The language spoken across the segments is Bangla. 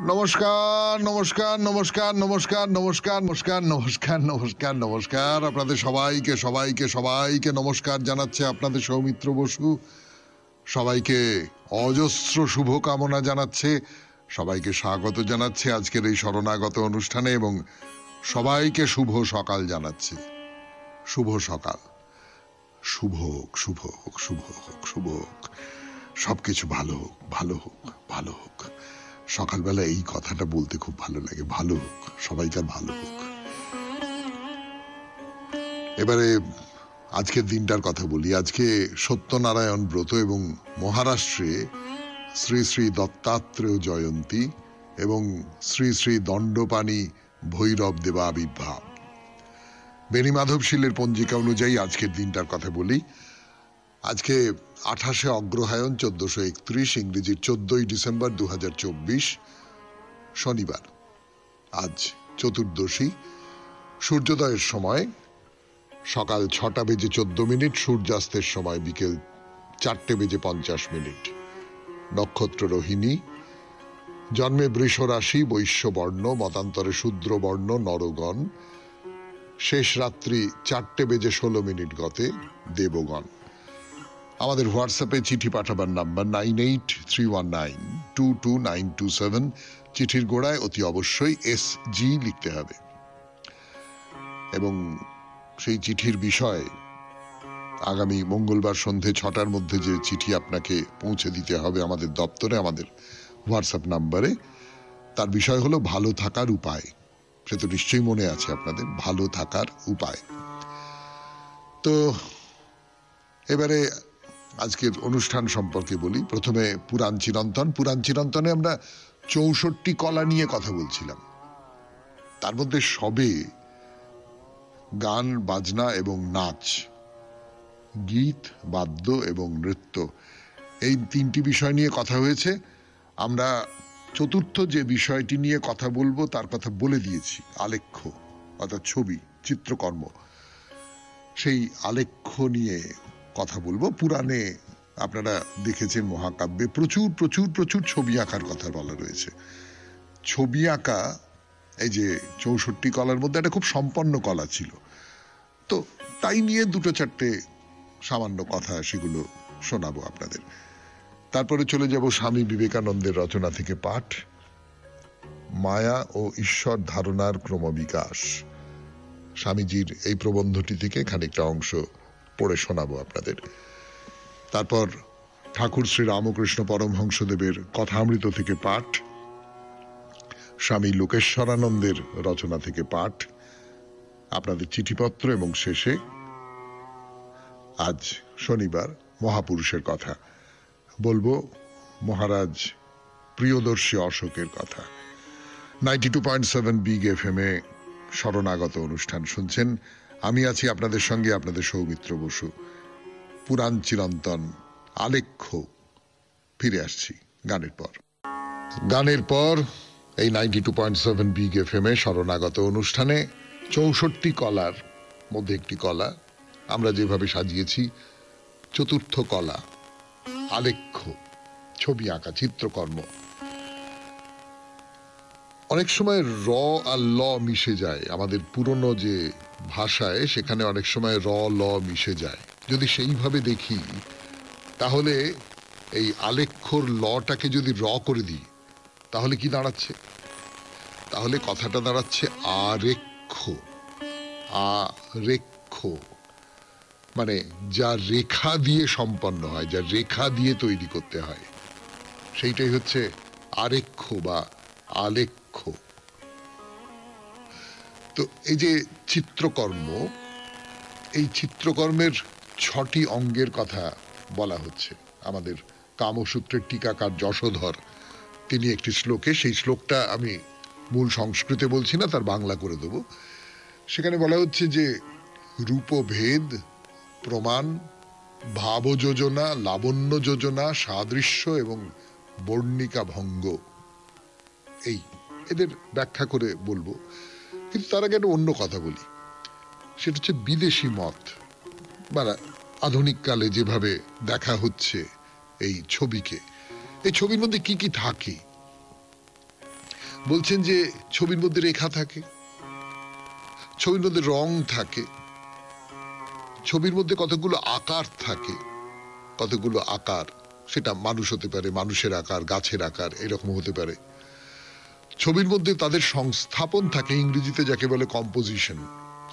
নমস্কার নমস্কার নমস্কার নমস্কার নমস্কার নমস্কার নমস্কার নমস্কার নমস্কার আপনাদের সবাইকে সবাইকে সবাইকে নমস্কার জানাচ্ছে আপনাদের সৌমিত্র বসু। সবাইকে অজস্র শুভকামনা জানাচ্ছে, সবাইকে স্বাগত জানাচ্ছে আজকের এই শরণাগত অনুষ্ঠানে এবং সবাইকে শুভ সকাল জানাচ্ছে। শুভ সকাল, শুভ হোক, শুভ হোক, শুভ হোক, শুভ হোক, সবকিছু ভালো হোক, ভালো হোক, ভালো হোক। সকালবেলা এই কথাটা বলতে খুব ভালো লাগে, ভালো হোক, সবাইকার ভালো হোক। এবারে আজকের দিনটার কথা বলি। আজকে সত্যনারায়ণ ব্রত এবং মহারাষ্ট্রে শ্রী শ্রী দত্তাত্রেয় জয়ন্তী এবং শ্রী শ্রী দণ্ডপাণি ভৈরব দেবা আবির্ভাব। বেণী মাধবশীলের পঞ্জিকা অনুযায়ী আজকের দিনটার কথা বলি। আজকে 28শে অগ্রহায়ণ 1431, ইংরেজির 14ই ডিসেম্বর 2024, শনিবার। আজ চতুর্দশী। সূর্যোদয়ের সময় সকাল 6:14, সূর্যাস্তের সময় বিকেল 4:50। নক্ষত্র রোহিণী। জন্মে বৃষ রাশি, বৈশ্য বর্ণ, মতান্তরে শূদ্র বর্ণ, নরগণ। শেষ রাত্রি 4:16 গতে, দেবগণ। আমাদের হোয়াটসঅ্যাপে চিঠি পাঠাবার নাম্বার 9831922927। চিঠির গোড়ায় অতি অবশ্যই SG লিখতে হবে এবং সেই চিঠির বিষয় আগামী মঙ্গলবার সন্ধে 6টার মধ্যে যে চিঠি আপনাকে পৌঁছে দিতে হবে আমাদের দপ্তরে, আমাদের হোয়াটসঅ্যাপ নাম্বারে, তার বিষয় হলো ভালো থাকার উপায়। সে তো নিশ্চয়ই মনে আছে আপনাদের, ভালো থাকার উপায়। তো এবারে আজকের অনুষ্ঠান সম্পর্কে বলি। প্রথমে পুরাণ চিরন্তন। পুরাণ চিরন্তনে আমরা 64 কলা নিয়ে কথা বলছিলাম। তার মধ্যে সবে গান বাজনা এবং নাচ, গীত বাদ্য এবং নৃত্য, এই 3টি বিষয় নিয়ে কথা হয়েছে। আমরা চতুর্থ যে বিষয়টি নিয়ে কথা বলবো তার কথা বলে দিয়েছি, আলেখ্য অর্থাৎ ছবি, চিত্রকর্ম। সেই আলেখ্য নিয়ে কথা বলবো। পুরাণে আপনারা দেখেছেন, মহাকাব্যে প্রচুর প্রচুর প্রচুর ছবি আঁকার কথা বলা রয়েছে। ছবি আঁকা, এই যে 64 কলার মধ্যে একটা খুব সম্পন্ন কলা ছিল, তো তাই নিয়ে 2-4টে সামান্য কথা, সেগুলো শোনাবো আপনাদের। তারপরে চলে যাব স্বামী বিবেকানন্দের রচনা থেকে পাঠ, মায়া ও ঈশ্বর ধারণার ক্রমবিকাশ। স্বামীজির এই প্রবন্ধটি থেকে খানিকটা অংশ পড়ে শোনাবো আপনাদের। তারপর ঠাকুর শ্রী রামকৃষ্ণ পরমহংসদেবের কথামৃত থেকে পাঠ, স্বামী লোকেশ্বরানন্দের রচনা থেকে পাঠ, আপনাদের চিঠিপত্র এবং শেষে আজ শনিবার মহাপুরুষের কথা বলবো, মহারাজ প্রিয়দর্শী অশোকের কথা। 92.7 বিগ FM এ শরণাগত অনুষ্ঠান শুনছেন। আমি আছি আপনাদের সঙ্গে, আপনাদের সৌমিত্র বসু। পুরাণ চিরন্তন, আলেখ্য, ফিরে আসছি গানের পর। গানের পর এই 92.7 বিগ FM এ শরণাগত অনুষ্ঠানে 64 কলার মধ্যে একটি কলা আমরা যেভাবে সাজিয়েছি, চতুর্থ কলা, আলেখ্য, ছবি আঁকা, চিত্রকর্ম। অনেক সময় র আর ল মিশে যায় আমাদের পুরনো যে ভাষায়, সেখানে অনেক সময় র ল মিশে যায়। যদি সেইভাবে দেখি তাহলে এই আলেখ্যর লটাকে যদি র করে দিই তাহলে কি দাঁড়াচ্ছে? তাহলে কথাটা দাঁড়াচ্ছে আরেখ্য। আরেখ্য মানে যা রেখা দিয়ে সম্পন্ন হয়, যা রেখা দিয়ে তৈরি করতে হয়, সেইটাই হচ্ছে আরেখ্য বা আলেখ্য। তো এই যে চিত্রকর্ম, এই চিত্রকর্মের 6টি অঙ্গের কথা বলা হচ্ছে। আমাদের কামসূত্রের টিকাকার যশোধর, তিনি একটি শ্লোকে, সেই শ্লোকটা আমি মূল সংস্কৃতে বলছি না, তার বাংলা করে দেব। সেখানে বলা হচ্ছে যে রূপভেদ প্রমাণ, ভাব যোজনা, লাবণ্য যোজনা, সাদৃশ্য এবং বর্ণিকা ভঙ্গ, এই এদের ব্যাখ্যা করে বলবো। কিন্তু তার আগে একটা অন্য কথা বলি, সেটা হচ্ছে বিদেশি মত, মানে আধুনিক কালে যেভাবে দেখা হচ্ছে এই ছবিকে, এই ছবির মধ্যে কি কি থাকে। বলছেন যে ছবির মধ্যে রেখা থাকে, ছবির মধ্যে রং থাকে, ছবির মধ্যে কতগুলো আকার থাকে, কতগুলো আকার, সেটা মানুষ হতে পারে, মানুষের আকার, গাছের আকার, এরকম হতে পারে। ছবির মধ্যে তাদের সংস্থাপন থাকে, ইংরেজিতে যাকে বলে কম্পোজিশন।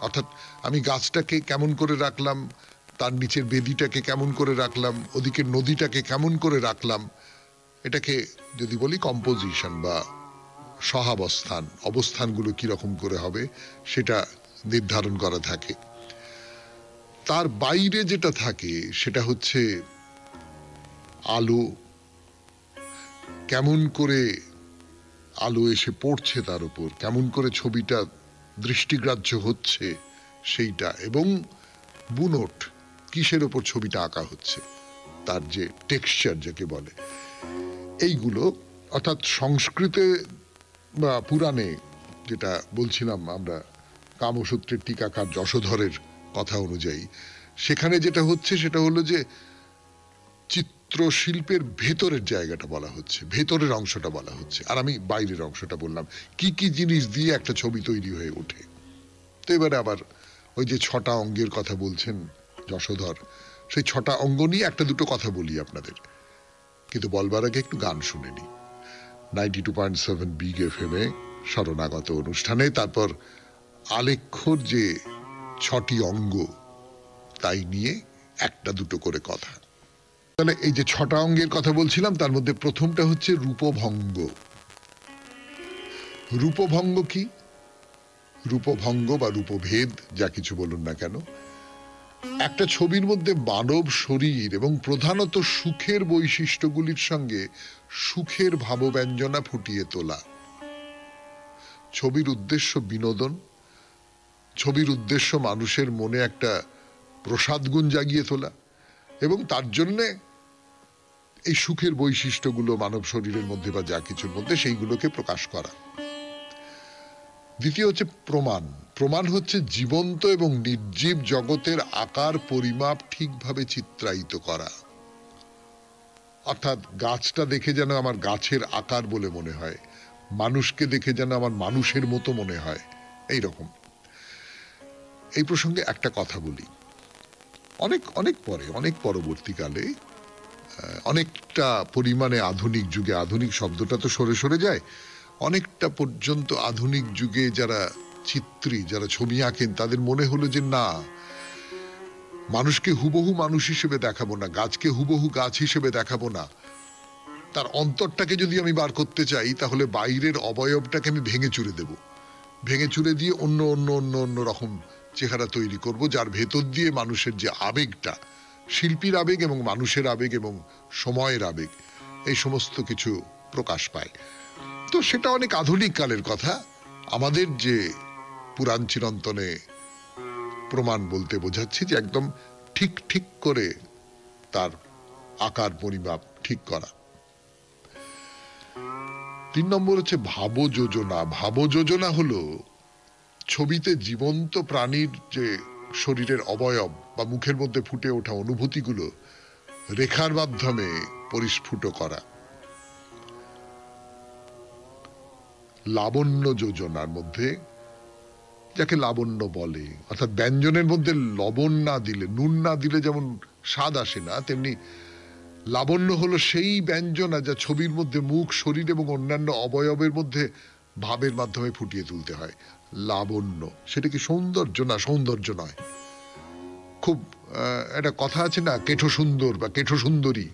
অর্থাৎ আমি গাছটাকে কেমন করে রাখলাম, তার নিচের বেদিটাকে কেমন করে রাখলাম, ওদিকে নদীটাকে কেমন করে রাখলাম, এটাকে যদি বলি কম্পোজিশন বা সহাবস্থান, অবস্থানগুলো কিরকম করে হবে সেটা নির্ধারণ করা থাকে। তার বাইরে যেটা থাকে সেটা হচ্ছে আলো, কেমন করে আলো এসে পড়ছে তার উপর, কেমন করে ছবিটা দৃষ্টিগ্রাহ্য হচ্ছে সেইটা, এবং বুনট, কিসের ওপর ছবিটা আঁকা হচ্ছে, তার যে টেক্সচার যাকে বলে, এইগুলো। অর্থাৎ সংস্কৃতে বা পুরাণে যেটা বলছিলাম আমরা, কামসূত্রের টিকাকার যশোধরের কথা অনুযায়ী, সেখানে যেটা হচ্ছে সেটা হলো যে চিত্রশিল্পের ভেতরের জায়গাটা বলা হচ্ছে, ভেতরের অংশটা বলা হচ্ছে, আর আমি বাইরের অংশটা বললাম, কি কি জিনিস দিয়ে একটা ছবি তৈরি হয়ে ওঠে। তো এবারে আবার ওই যে 6টা অঙ্গের কথা বলছেন যশোধর, সেই 6টা অঙ্গ নিয়ে একটা দুটো কথা বলি আপনাদের, কিন্তু বলবার আগে একটু গান শুনে নি। 92.7 বিগ এফএম-এ শরণাগত অনুষ্ঠানে তারপর আলেখ্যর যে 6টি অঙ্গ তাই নিয়ে একটা দুটো করে কথা। তাহলে এই যে 6টা অঙ্গের কথা বলছিলাম, তার মধ্যে প্রথমটা হচ্ছে রূপভঙ্গ। রূপভঙ্গ কি? রূপভঙ্গ বা রূপভেদ, যা কিছু বলুন না কেন, একটা ছবির মধ্যে মানব শরীর এবং প্রধানত সুখের বৈশিষ্ট্যগুলির সঙ্গে সুখের ভাবব্যঞ্জনা ফুটিয়ে তোলা। ছবির উদ্দেশ্য বিনোদন, ছবির উদ্দেশ্য মানুষের মনে একটা প্রসাদ গুণ জাগিয়ে তোলা, এবং তার জন্যে এই সুখের বৈশিষ্ট্যগুলো মানব শরীরের মধ্যে বা যা কিছুর মধ্যে সেইগুলোকে প্রকাশ করা। দ্বিতীয় হচ্ছে প্রমাণ। প্রমাণ হচ্ছে জীবন্ত এবং নির্জীব জগতের আকার পরিমাপ ঠিকভাবে চিত্রায়িত করা। অর্থাৎ গাছটা দেখে যেন আমার গাছের আকার বলে মনে হয়, মানুষকে দেখে যেন আমার মানুষের মতো মনে হয়, এই রকম। এই প্রসঙ্গে একটা কথা বলি, অনেক অনেক পরে, অনেক পরবর্তীকালে, অনেকটা পরিমাণে আধুনিক যুগে, আধুনিক শব্দটা তো সরে সরে যায়, অনেকটা পর্যন্ত আধুনিক যুগে যারা চিত্রী, যারা ছবি আঁকেন, তাদের মনে হলো যে না, মানুষকে হুবহু মানুষ হিসেবে দেখাবো না, গাছকে হুবহু গাছ হিসেবে দেখাবো না, তার অন্তরটাকে যদি আমি বার করতে চাই তাহলে বাইরের অবয়বটাকে আমি ভেঙে চুরে দেব, ভেঙে চুরে দিয়ে অন্য অন্য অন্য অন্য রকম চেহারা তৈরি করব, যার ভেতর দিয়ে মানুষের যে আবেগটা, শিল্পীর আবেগ এবং মানুষের আবেগ এবং সময়ের আবেগ, এই সমস্ত কিছু প্রকাশ পায়। তো সেটা অনেক আধুনিক কালের কথা। আমাদের যে পুরাণ চিরন্তনে প্রমাণ বলতে বোঝাচ্ছি যে একদম ঠিক ঠিক করে তার আকার পরিমাপ ঠিক করা। 3 নম্বর হচ্ছে ভাবযোজনা। ভাবযোজনা হলো ছবিতে জীবন্ত প্রাণীর যে শরীরের অবয়ব বা মুখের মধ্যে ফুটে ওঠা অনুভূতিগুলো রেখার মাধ্যমে পরিস্ফুট করা। লাবণ্য যোজনার মধ্যে, যাকে লাবণ্য বলে, অর্থাৎ ব্যঞ্জনের মধ্যে লবণ না দিলে, নুন না দিলে যেমন স্বাদ আসে না, তেমনি লাবণ্য হলো সেই ব্যঞ্জনা যা ছবির মধ্যে মুখ, শরীর এবং অন্যান্য অবয়বের মধ্যে ভাবের মাধ্যমে ফুটিয়ে তুলতে হয়। লাবণ্য, সেটা কি সৌন্দর্য? না, সৌন্দর্য নয়। খুব একটা কথা আছে না, কেঠো সুন্দর বা কেঠো সুন্দরী,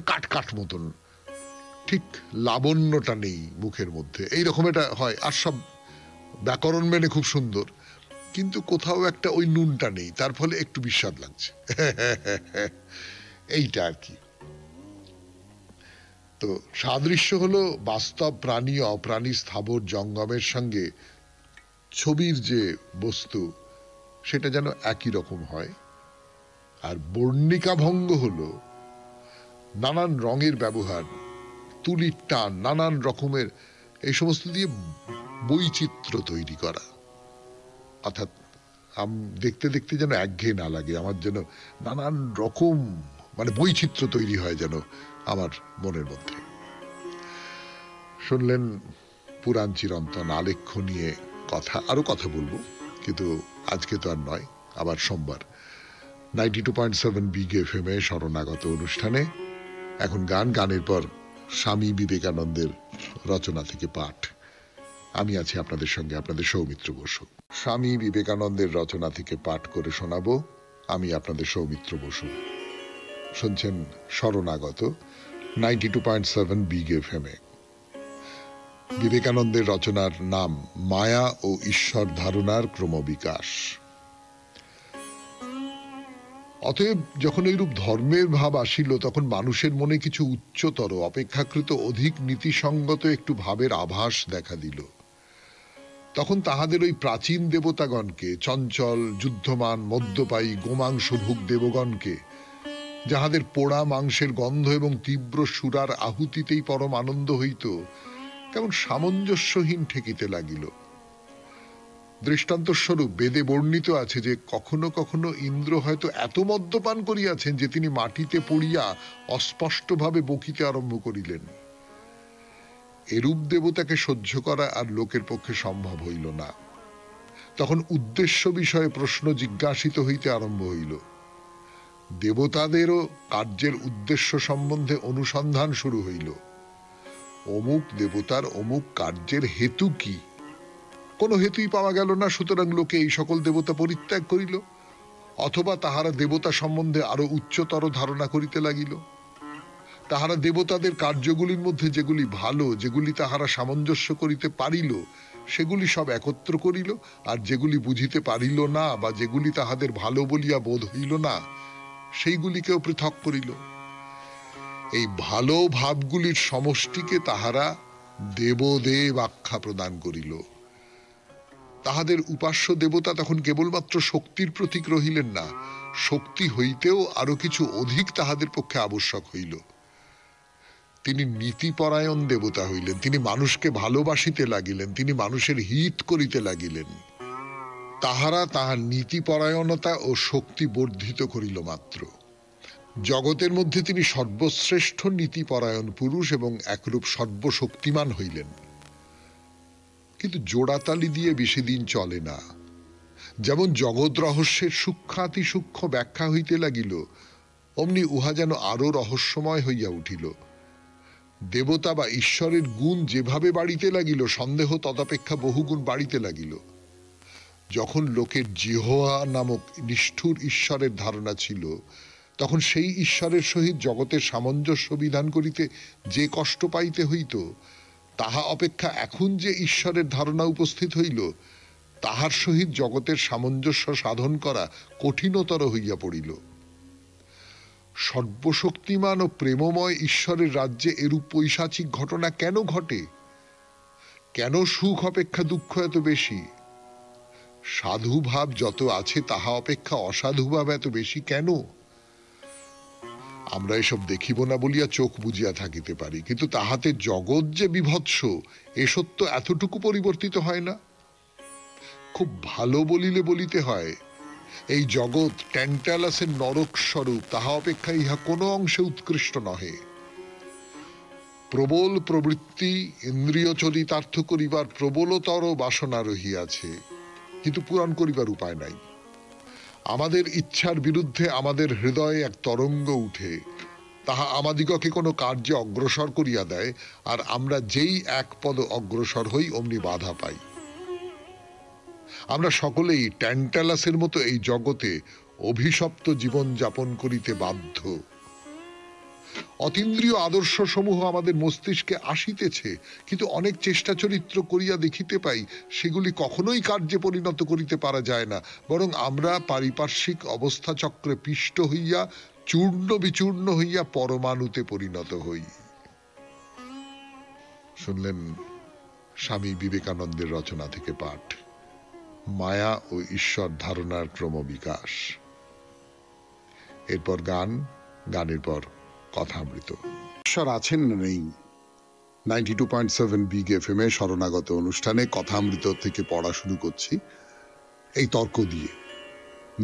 কাট কাট মতন, ঠিক লাবণ্যটা নেই মুখের মধ্যে, এইরকম এটা হয়। আর সব ব্যাকরণ মেনে খুব সুন্দর, কিন্তু কোথাও একটা ওই নুনটা নেই, তার ফলে একটু বিস্বাদ লাগছে। এইটা আর কি। তো সাদৃশ্য হলো বাস্তব প্রাণী, অপ্রাণী, স্থাবর জঙ্গমের সঙ্গে ছবির যে বস্তু সেটা যেন একই রকম হয়। আর বর্ণিকা ভঙ্গ হলো নানান রঙের ব্যবহার, তুলির টান, নানান রকমের এই সমস্ত দিয়ে বৈচিত্র্য তৈরি করা। অর্থাৎ দেখতে দেখতে যেন একঘেয়ে না লাগে, আমার যেন নানান রকম মানে বৈচিত্র্য তৈরি হয় যেন আমার মনের মধ্যে। শুনলেন পুরাণ চিরন্তন আলেখ্য নিয়ে আরো কথা বলবো, কিন্তু আজকে তো আর নয়, আবার সোমবার 92.7 বিগ এফএম এ শরণাগত অনুষ্ঠানে এখন গানের পর স্বামী বিবেকানন্দের রচনা থেকে পাঠ। আমি আছি আপনাদের সঙ্গে, আপনাদের সৌমিত্র বসু। স্বামী বিবেকানন্দের রচনা থেকে পাঠ করে শোনাবো আমি আপনাদের সৌমিত্র বসু। শুনছেন শরণাগত 92.7 বিগ এফএম এ। বিবেকানন্দের রচনার নাম মায়া ও ঈশ্বর ধারণার ক্রমবিকাশ। অতএব যখন এইরূপ ধর্মের ভাব আসিল, তখন মানুষের মনে কিছু উচ্চতর অপেক্ষাকৃত অধিক নীতিসঙ্গত একটু ভাবের আভাস দেখা দিল। তখন তাহাদের ওই প্রাচীন দেবতাগণকে, চঞ্চল যুদ্ধমান মদ্যপায়ী গোমাংসভুক দেবগণকে, যাহাদের পোড়া মাংসের গন্ধ এবং তীব্র সুরার আহুতিতেই পরম আনন্দ হইত, কেমন সামঞ্জস্যহীন ঠেকিতে লাগিল। দৃষ্টান্তস্বরূপ বেদে বর্ণিত আছে যে কখনো কখনো ইন্দ্র হয়তো এত মদ্যপান করিয়াছেন যে তিনি মাটিতে পড়িয়া অস্পষ্টভাবে বকিতে আরম্ভ করিলেন। এরূপ দেবতাকে সহ্য করা আর লোকের পক্ষে সম্ভব হইল না। তখন উদ্দেশ্য বিষয়ে প্রশ্ন জিজ্ঞাসিত হইতে আরম্ভ হইল। দেবতাদেরও কার্যের উদ্দেশ্য সম্বন্ধে অনুসন্ধান শুরু হইল। অমুক দেবতার অমুক কার্যের হেতু কি? কোনো হেতুই পাওয়া গেল না, সুতরাং লোকে এই সকল দেবতা পরিত্যাগ করিল, অথবা তাহারা দেবতা সম্বন্ধে আরো উচ্চতর ধারণা করিতে লাগিল। তাহারা দেবতাদের কার্যগুলির মধ্যে যেগুলি ভালো, যেগুলি তাহারা সামঞ্জস্য করিতে পারিল, সেগুলি সব একত্র করিল, আর যেগুলি বুঝিতে পারিল না বা যেগুলি তাহাদের ভালো বলিয়া বোধ হইল না, সেইগুলিকেও পৃথক করিল। এই ভালো ভাবগুলির সমষ্টিকে তাহারা দেবদেব আখ্যা প্রদান করিল। তাহাদের উপাস্য দেবতা তখন কেবলমাত্র শক্তির প্রতীক রহিলেন না, শক্তি হইতেও আরো কিছু অধিক তাহাদের পক্ষে আবশ্যক হইল। তিনি নীতিপরায়ণ দেবতা হইলেন, তিনি মানুষকে ভালোবাসিতে লাগিলেন, তিনি মানুষের হিত করিতে লাগিলেন। তাহারা তাহার নীতিপরায়ণতা ও শক্তি বর্ধিত করিল মাত্র। জগতের মধ্যে তিনি সর্বশ্রেষ্ঠ নীতিপরায়ণ পুরুষ এবং একরূপ সর্বশক্তিমান হইলেন। কিন্তু জোড়াতালি দিয়ে বেশি দিন চলে না। যেমন জগৎ রহস্যের সূক্ষ্মাতি সূক্ষ্ম ব্যাখ্যা হইতে লাগিল, অমনি উহা যেন আরো রহস্যময় হইয়া উঠিল। দেবতা বা ঈশ্বরের গুণ যেভাবে বাড়িতে লাগিল, সন্দেহ তদপেক্ষা বহুগুণ বাড়িতে লাগিল। যখন লোকের জিহ্বা নামক নিষ্ঠুর ঈশ্বরের ধারণা ছিল, তখন সেই ঈশ্বরের সহিত জগতের সামঞ্জস্য বিধান করিতে যে কষ্ট পাইতে হইত, তাহা অপেক্ষা এখন যে ঈশ্বরের ধারণা উপস্থিত হইল, তাহার সহিত জগতের সামঞ্জস্য সাধন করা কঠিনতর হইয়া পড়িল। সর্বশক্তিমান ও প্রেমময় ঈশ্বরের রাজ্যে এরূপ পৈশাচিক ঘটনা কেন ঘটে? কেন সুখ অপেক্ষা দুঃখ এত বেশি? সাধু ভাব যত আছে তাহা অপেক্ষা অসাধু ভাব এত বেশি কেন? আমরা এসব দেখিব না বলিয়া চোখ বুজিয়া থাকিতে পারি, কিন্তু তাহাতে জগৎ যে বিভৎস, এ সত্য এতটুকু পরিবর্তিত হয় না। খুব ভালো বলিলে বলিতে হয়, এই জগৎ ট্যান্টালাসের নরক স্বরূপ, তাহা অপেক্ষা ইহা কোনো অংশে উৎকৃষ্ট নহে। প্রবল প্রবৃত্তি ইন্দ্রিয় চরিতার্থ করিবার প্রবলতর বাসনা রহিয়াছে, কিন্তু পূরণ করিবার উপায় নাই। আমাদের ইচ্ছার বিরুদ্ধে আমাদের হৃদয়ে এক তরঙ্গ উঠে, তাহা আমাদিগকে কোনো কার্যে অগ্রসর করিয়া দেয়, আর আমরা যেই এক পদ অগ্রসর হই অমনি বাধা পাই। আমরা সকলেই ট্যান্টালাসের মতো এই জগতে অভিশপ্ত জীবন যাপন করিতে বাধ্য। অতীন্দ্রিয় আদর্শ সমূহ আমাদের মস্তিষ্কে আসিতেছে, কিন্তু অনেক চেষ্টা চরিত্র করিয়া দেখিতে পাই সেগুলি কখনোই কার্যে পরিণত করিতে পারা যায় না, বরং আমরা পারিপার্শ্বিক অবস্থা চক্রে পিষ্ট হইয়া চূর্ণ বিচূর্ণ হইয়া পরমাণুতে পরিণত হই। শুনলেন স্বামী বিবেকানন্দের রচনা থেকে পাঠ, মায়া ও ঈশ্বর ধারণার ক্রমবিকাশ। এরপর গানের পর কথামৃত। ঈশ্বর আছেন না নেই? 92.7 বিগ এফএম এ শরণাগত অনুষ্ঠানে কথামৃত থেকে পড়া শুরু করছি এই তর্ক দিয়ে।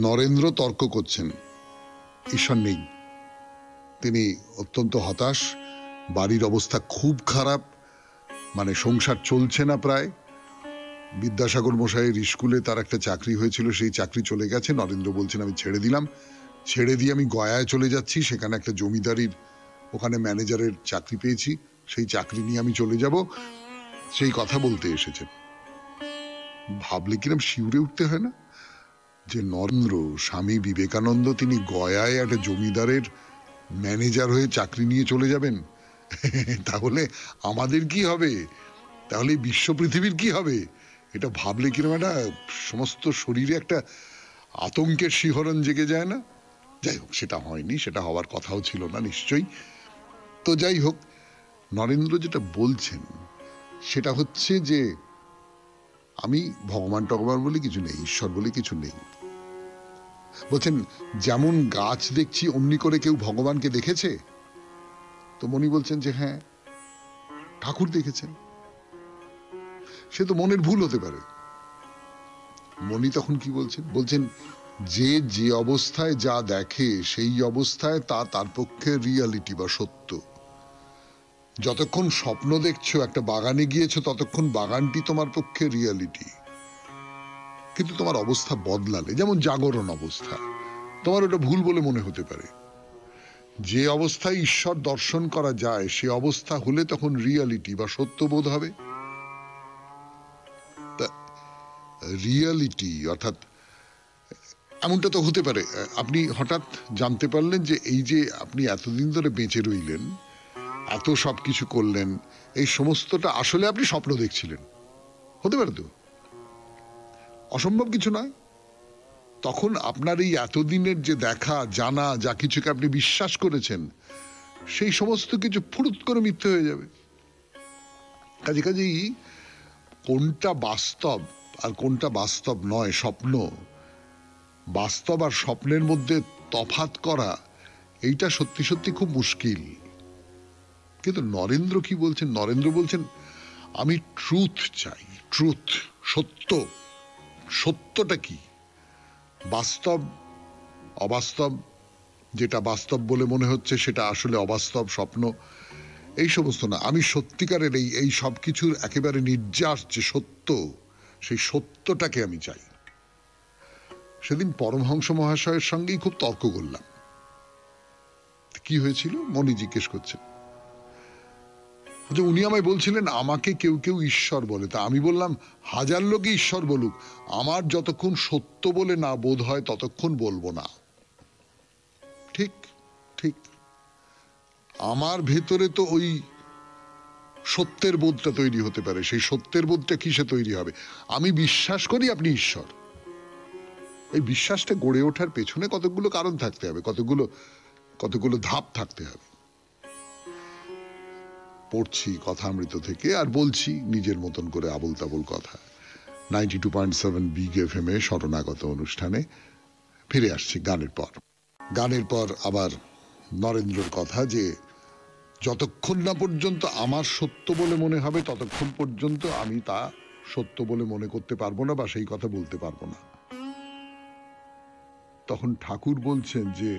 নরেন্দ্র তর্ক করছেন ঈশ্বর নেই, তিনি অত্যন্ত হতাশ, বাড়ির অবস্থা খুব খারাপ, মানে সংসার চলছে না প্রায়। বিদ্যাসাগর মশাইয়ের স্কুলে তার একটা চাকরি হয়েছিল, সেই চাকরি চলে গেছে। নরেন্দ্র বলছেন আমি ছেড়ে দিলাম, ছেড়ে দিয়ে আমি গয়ায় চলে যাচ্ছি, সেখানে একটা জমিদারির ওখানে ম্যানেজারের চাকরি পেয়েছি, সেই চাকরি নিয়ে আমি চলে যাব, সেই কথা বলতে এসেছেন। ভাবলে কিরম শিউরে উঠতে হয় না, যে নরেন্দ্র স্বামী বিবেকানন্দ তিনি গয়ায় একটা জমিদারের ম্যানেজার হয়ে চাকরি নিয়ে চলে যাবেন। তাহলে আমাদের কি হবে, তাহলে বিশ্ব পৃথিবীর কি হবে? এটা ভাবলে কিরম একটা সমস্ত শরীরে একটা আতঙ্কের শিহরণ জেগে যায় না? যাই হোক, সেটা হয়নি, সেটা হওয়ার কথাও ছিল না নিশ্চয়ই। তো যাই হোক, নরেন্দ্র যেটা বলছেন সেটা হচ্ছে যে আমি ভগবান টগবান বলে কিছু নেই, ঈশ্বর বলে কিছু নেই। বলছেন যেমন গাছ দেখছি অমনি করে কেউ ভগবানকে দেখেছে? তো মনি বলছেন যে হ্যাঁ, ঠাকুর দেখেছেন। সে তো মনের ভুল হতে পারে। মনি তখন কি বলছেন? বলছেন যে যে অবস্থায় যা দেখে সেই অবস্থায় তা তার পক্ষে রিয়ালিটি বা সত্য। যতক্ষণ স্বপ্ন দেখছো, একটা বাগানে গিয়েছো, ততক্ষণ বাগানটি তোমার পক্ষে রিয়ালিটি। কিন্তু তোমার অবস্থা বদলালে, যেমন জাগরণ অবস্থা, তোমার ওটা ভুল বলে মনে হতে পারে। যে অবস্থায় ঈশ্বর দর্শন করা যায় সে অবস্থা হলে তখন রিয়ালিটি বা সত্য বোধ হবে। রিয়ালিটি অর্থাৎ এমনটা তো হতে পারে, আপনি হঠাৎ জানতে পারলেন যে এই যে আপনি এতদিন ধরে বেঁচে রইলেন, এত সব কিছু করলেন, এই সমস্তটা আসলে আপনি স্বপ্ন দেখছিলেন। হতে পারে তো, অসম্ভব কিছু নয়। তখন আপনার এই এতদিনের যে দেখা জানা, যা কিছুকে আপনি বিশ্বাস করেছেন, সেই সমস্ত কিছু ফুরুত করে মিথ্যে হয়ে যাবে। কাজেই কোনটা বাস্তব আর কোনটা বাস্তব নয়, স্বপ্ন, বাস্তব আর স্বপ্নের মধ্যে তফাৎ করা, এইটা সত্যি সত্যি খুব মুশকিল। কিন্তু নরেন্দ্র কি বলছেন? নরেন্দ্র বলছেন আমি ট্রুথ চাই, ট্রুথ, সত্য। সত্যটা কি? বাস্তব, অবাস্তব, যেটা বাস্তব বলে মনে হচ্ছে সেটা আসলে অবাস্তব, স্বপ্ন, এই সমস্ত না। আমি সত্যিকারের এই সব কিছুর একেবারে নির্যাস যে সত্য, সেই সত্যটাকে আমি চাই। সেদিন পরমহংস মহাশয়ের সঙ্গেই খুব তর্ক করলাম। কি হয়েছিল মনি জিজ্ঞেস করছেন। উনি আমায় বলছিলেন আমাকে কেউ কেউ ঈশ্বর বলে। তা আমি বললাম হাজার লোকে ঈশ্বর বলুক, আমার যতক্ষণ সত্য বলে না বোধ হয় ততক্ষণ বলবো না। ঠিক ঠিক, আমার ভেতরে তো ওই সত্যের বোধটা তৈরি হতে পারে। সেই সত্যের বোধটা কিসে তৈরি হবে? আমি বিশ্বাস করি আপনি ঈশ্বর। এই বিশ্বাসটা গড়ে ওঠার পেছনে কতগুলো কারণ থাকতে হবে, কতগুলো ধাপ থাকতে হবে। পড়ছি কথামৃত থেকে আর বলছি নিজের মতন করে আবোল তাবোল কথা। 92.7 বিগ এফএম এ শরণাগত অনুষ্ঠানে ফিরে আসছি গানের পর আবার নরেন্দ্রর কথা, যে যতক্ষণ না পর্যন্ত আমার সত্য বলে মনে হবে ততক্ষণ পর্যন্ত আমি তা সত্য বলে মনে করতে পারবো না বা সেই কথা বলতে পারবো না। তখন ঠাকুর বলছেন যে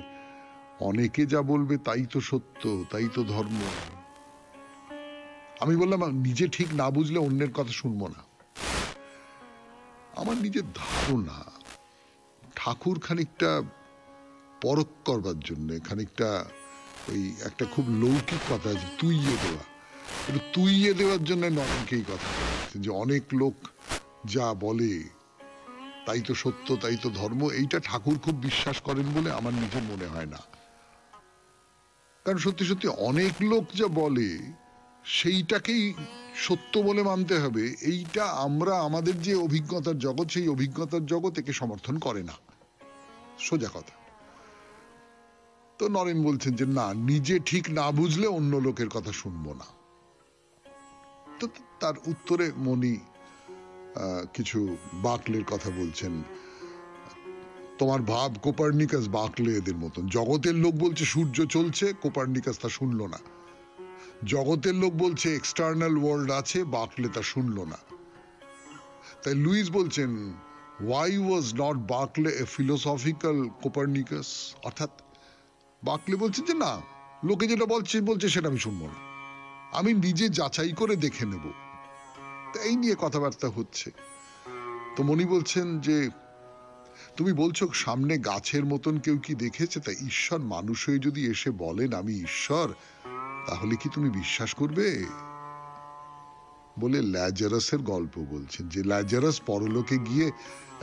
অনেকে যা বলবে তাই তো সত্য, তাই তো ধর্ম। আমি বললাম নিজে ঠিক না বুঝলে অন্যের কথা শুনবো না। আমার নিজের ধারণা ঠাকুর খানিকটা পরখ করবার জন্য, খানিকটা ওই একটা খুব লৌকিক কথা আছে তুইয়ে দেওয়া, তুইয়ে দেওয়ার জন্য নরেনকে এই কথা বলছেন যে অনেক লোক যা বলে তাই তো সত্য, তাই তো ধর্ম। এইটা ঠাকুর খুব বিশ্বাস করেন বলে আমার নিজের মনে হয় না। কারণ সত্যি সত্যি অনেক লোক যা বলে সেইটাকেই সত্য বলে মানতে হবে, এইটা আমরা আমাদের যে অভিজ্ঞতার জগৎ, সেই অভিজ্ঞতার জগৎ একে সমর্থন করে না, সোজা কথা। তো নরেন বলছেন যে না, নিজে ঠিক না বুঝলে অন্য লোকের কথা শুনবো না। তো তার উত্তরে মনি কিছু বার্কলের কথা বলছেন। তোমার ভাব কোপার্নিকাস বার্কলে এদের মতন। জগতের লোক বলছে সূর্য চলছে, কোপার্নিকাস তা শুনলো না। জগতের লোক বলছে এক্সটার্নাল ওয়ার্ল্ড আছে, বার্কলে তা শুনলো না। তাই লুইস বলছেন why was not Berkeley a philosophical Copernicus? অর্থাৎ বার্কলে বলছেন যে না, লোকে যেটা বলছে সেটা আমি শুনবো না, আমি নিজে যাচাই করে দেখে নেব এই নিয়ে কথাবার্তা হচ্ছে। তো মণি বলছেন যে তুমি বলছো সামনে গাছের মতন কেউ কি দেখেছে? তা ঈশ্বর মানুষ হয়ে যদি এসে বলেন আমি ঈশ্বর, তাহলে কি তুমি বিশ্বাস করবে? বলে ল্যাজারাসের গল্প বলছেন যে ল্যাজারাস পরলোকে গিয়ে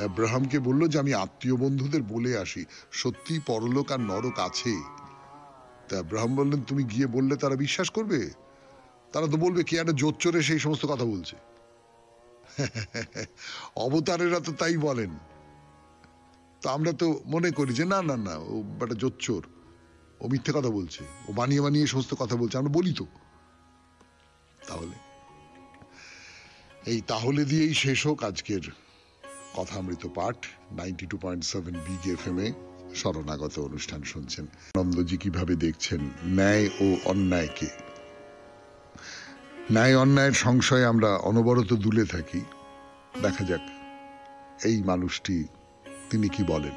আব্রাহামকে বলল যে আমি আত্মীয় বন্ধুদের বলে আসি সত্যি পরলোক আর নরক আছে। তা আব্রাহাম বললেন তুমি গিয়ে বললে তারা বিশ্বাস করবে? তারা তো বলবে কি একটা জোর চোরে সেই সমস্ত কথা বলছে। অবতারেরা তো তাই বলেন। তো আমরা তো মনে করি যে না না না, ও একটা জোচ্চোর, ও মিথ্যে কথা বলছে, ও বানিয়ে বানিয়ে সমস্ত কথা বলছে, আমরা বলি তো। তাহলে এই তাহলে দিয়েই শেষ হোক আজকের কথামৃত পাঠ। 92.7 বিগ এফএম এ শরণাগত অনুষ্ঠান শুনছেন। নন্দজি কিভাবে দেখছেন ন্যায় ও অন্যায়কে? ন্যায় অন্যায়ের সংশয়ে আমরা অনবরত দুলে থাকি। দেখা যাক এই মানুষটি তিনি কি বলেন।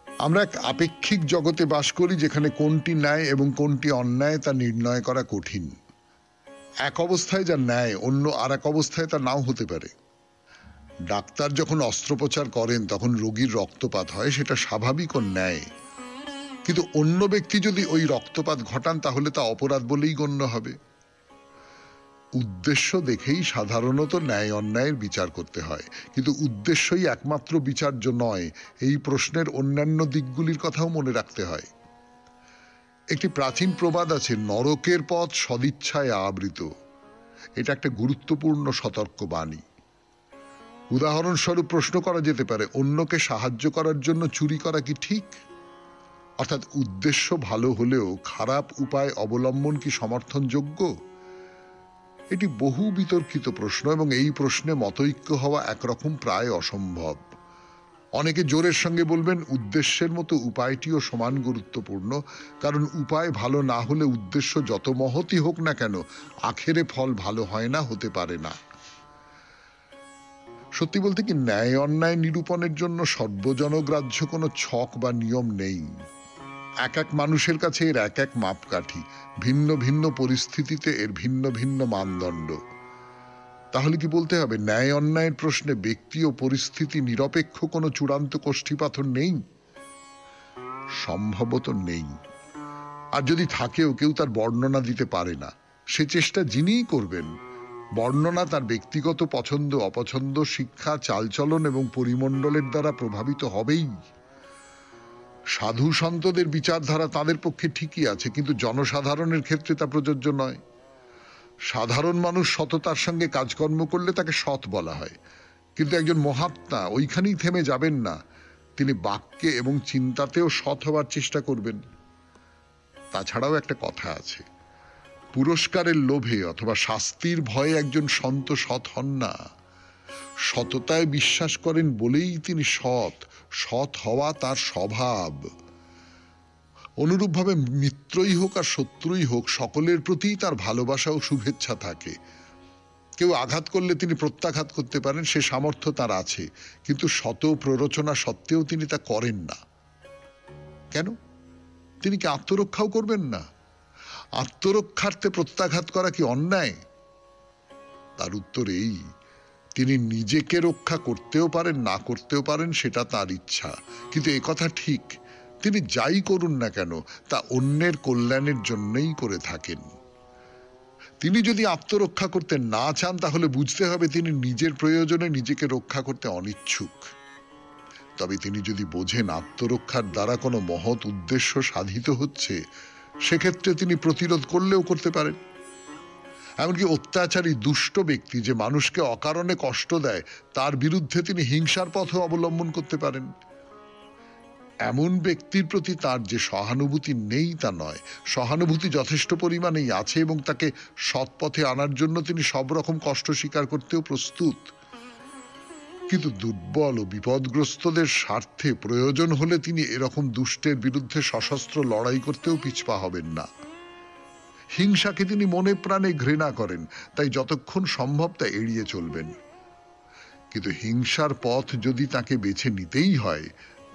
আমরা এক আপেক্ষিক জগতে বাস করি যেখানে কোনটি ন্যায় এবং কোনটি অন্যায় তা নির্ণয় করা কঠিন। এক অবস্থায় যা ন্যায় অন্য আর এক অবস্থায় তা নাও হতে পারে। ডাক্তার যখন অস্ত্রোপচার করেন তখন রোগীর রক্তপাত হয়, সেটা স্বাভাবিক ও ন্যায়। কিন্তু অন্য ব্যক্তি যদি ওই রক্তপাত ঘটান তাহলে তা অপরাধ বলেই গণ্য হবে। উদ্দেশ্য দেখেই সাধারণত ন্যায় অন্যায়ের বিচার করতে হয়, কিন্তু উদ্দেশ্যই একমাত্র বিচার্য নয়, এই প্রশ্নের অন্যান্য দিকগুলির কথাও মনে রাখতে হয়। একটি প্রাচীন প্রবাদ আছে, নরকের পথ সদিচ্ছায় আবৃত। এটা একটা গুরুত্বপূর্ণ সতর্ক বাণী। উদাহরণস্বরূপ প্রশ্ন করা যেতে পারে, অন্যকে সাহায্য করার জন্য চুরি করা কি ঠিক? অর্থাৎ উদ্দেশ্য ভালো হলেও খারাপ উপায় অবলম্বন কি সমর্থনযোগ্য? এটি বহু বিতর্কিত প্রশ্ন এবং এই প্রশ্নে মতৈক্য হওয়া একরকম প্রায় অসম্ভব। অনেকে জোরের সঙ্গে বলবেন উদ্দেশ্যের মতো উপায়টিও সমান গুরুত্বপূর্ণ, কারণ উপায় ভালো না হলে উদ্দেশ্য যত মহৎই হোক না কেন আখেরে ফল ভালো হয় না, হতে পারে না। সত্যি বলতে কি ন্যায় অন্যায় নিরূপণের জন্য সর্বজনগ্রাহ্য কোনো ছক বা নিয়ম নেই। এক এক মানুষের কাছে এর এক এক মাপকাঠি, ভিন্ন ভিন্ন পরিস্থিতিতে এর ভিন্ন ভিন্ন মানদণ্ড। তাহলে কি বলতে হবে ন্যায় অন্যায়ের প্রশ্নে ব্যক্তি ও পরিস্থিতি নিরপেক্ষ কোনো চূড়ান্ত কোষ্ঠীপাথর নেই? সম্ভবত নেই। আর যদি থাকেও কেউ তার বর্ণনা দিতে পারে না। সে চেষ্টা যিনিই করবেন, বর্ণনা তার ব্যক্তিগত পছন্দ অপছন্দ, শিক্ষা, চালচলন এবং পরিমণ্ডলের দ্বারা প্রভাবিত হবেই। সাধু সন্তদের বিচারধারা তাদের পক্ষে ঠিকই আছে, কিন্তু জনসাধারণের ক্ষেত্রে তা প্রযোজ্য নয়। সাধারণ মানুষ সততার সঙ্গে কাজকর্ম করলে তাকে সৎ বলা হয়, কিন্তু একজন মহাত্মা ওইখানেই থেমে যাবেন না, তিনি বাক্যে এবং চিন্তাতেও সৎ হওয়ার চেষ্টা করবেন। তাছাড়াও একটা কথা আছে, পুরস্কারের লোভে অথবা শাস্তির ভয়ে একজন সন্ত সৎ হন না। সততায় বিশ্বাস করেন বলেই তিনি সৎ, সৎ হওয়া তার স্বভাব। অনুরূপভাবে মিত্রই হোক আর শত্রুই হোক, সকলের প্রতিই তার ভালোবাসা ও শুভেচ্ছা থাকে। কেউ আঘাত করলে তিনি প্রত্যাঘাত করতে পারেন, সে সামর্থ্য তার আছে, কিন্তু শত প্ররোচনা সত্ত্বেও তিনি তা করেন না। কেন? তিনি কি আত্মরক্ষাও করবেন না? আত্মরক্ষার্থে প্রত্যাঘাত করা কি অন্যায়? তার উত্তর এই, তিনি নিজেকে রক্ষা করতেও পারেন না করতেও পারেন, সেটা তার ইচ্ছা। কিন্তু একথা ঠিক, তিনি যাই করুন না কেন তা অন্যের কল্যাণের জন্যই করে থাকেন। তিনি যদি আত্মরক্ষা করতে না চান তাহলে বুঝতে হবে তিনি নিজের প্রয়োজনে নিজেকে রক্ষা করতে অনিচ্ছুক। তবে তিনি যদি বোঝেন আত্মরক্ষার দ্বারা কোনো মহৎ উদ্দেশ্য সাধিত হচ্ছে, সেক্ষেত্রে তিনি প্রতিরোধ করলেও করতে পারেন। এমনকি অত্যাচারী দুষ্ট ব্যক্তি যে মানুষকে অকারণে কষ্ট দেয়, তার বিরুদ্ধে তিনি হিংসার পথও অবলম্বন করতে পারেন। এমন ব্যক্তির প্রতি তার যে সহানুভূতি নেই তা নয়, সহানুভূতি যথেষ্ট পরিমাণেই আছে এবং তাকে সৎ পথে আনার জন্য তিনি সব রকম কষ্ট স্বীকার করতেও প্রস্তুত। কিন্তু দুর্বল ও বিপদগ্রস্তদের স্বার্থে প্রয়োজন হলে তিনি এরকম দুষ্টের বিরুদ্ধে সশস্ত্র লড়াই করতেও পিছপা হবেন না। হিংসাকে তিনি মনে প্রাণে ঘৃণা করেন, তাই যতক্ষণ সম্ভব তা এড়িয়ে চলবেন। কিন্তু হিংসার পথ যদি তাকে বেছে নিতেই হয়,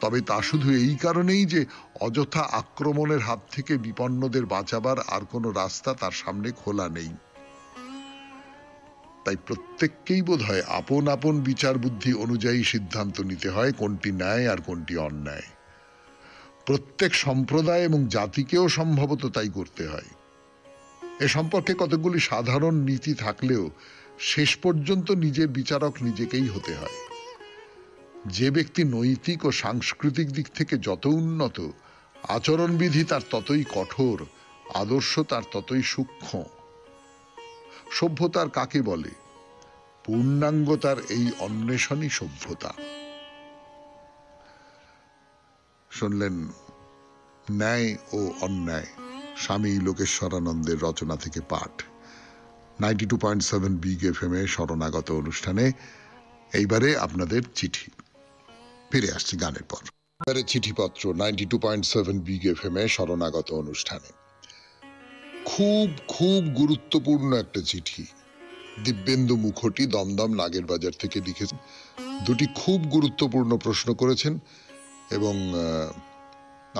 তবে তা শুধু এই কারণেই যে অযথা আক্রমণের হাত থেকে বিপন্নদের বাঁচাবার আর কোনো রাস্তা তার সামনে খোলা নেই। তাই প্রত্যেককেই বোধহয় আপন আপন বিচার বুদ্ধি অনুযায়ী সিদ্ধান্ত নিতে হয় কোনটি ন্যায় আর কোনটি অন্যায়। প্রত্যেক সম্প্রদায় এবং জাতিকেও সম্ভবত তাই করতে হয়। এ সম্পর্কে কতগুলি সাধারণ নীতি থাকলেও শেষ পর্যন্ত নিজের বিচারক নিজেকেই হতে হয়। যে ব্যক্তি নৈতিক ও সাংস্কৃতিক দিক থেকে যত উন্নত, আচরণবিধি তার ততই কঠোর, আদর্শ তার ততই সূক্ষ্ম। সভ্যতার কাকে বলে? পূর্ণাঙ্গতার এই অন্বেষণই সভ্যতা। শুনলেন ন্যায় ও অন্যায়, স্বামী লোকেশ্বরানন্দের রচনা থেকে পাঠ। 92.7 বিগ এফএম এ শরণাগত অনুষ্ঠানে এইবারে আপনাদের চিঠি। ফিরে আসছি গানের পর। এবারে চিঠিপত্র 92.7 বিগ এফএম এ শরণাগত অনুষ্ঠানে। খুব খুব গুরুত্বপূর্ণ একটা চিঠি দিব্যেন্দু মুখোটি দমদম নাগের বাজার থেকে লিখেছেন। দুটি খুব গুরুত্বপূর্ণ প্রশ্ন করেছেন এবং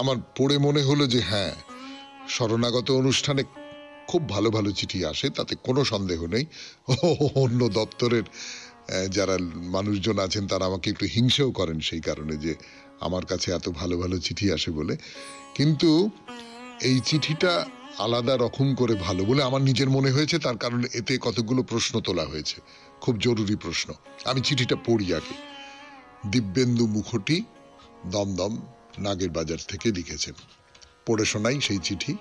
আমার পড়ে মনে হলো যে হ্যাঁ, শরণাগত অনুষ্ঠানে খুব ভালো ভালো চিঠি আসে, তাতে কোনো সন্দেহ নেই। অন্য দপ্তরের যারা মানুষজন আছেন তারা আমাকে একটু হিংসেও করেন সেই কারণে যে আমার কাছে এত ভালো ভালো চিঠি আসে বলে। কিন্তু এই চিঠিটা আলাদা রকম করে ভালো বলে আমার নিজের মনে হয়েছে, তার কারণ এতে কতগুলো প্রশ্ন তোলা হয়েছে, খুব জরুরি প্রশ্ন। আমি চিঠিটা পড়ি আগে। দিব্যেন্দু মুখোটি দমদম নাগের বাজার থেকে লিখেছেন, পড়ে শোনাই সেই চিঠি।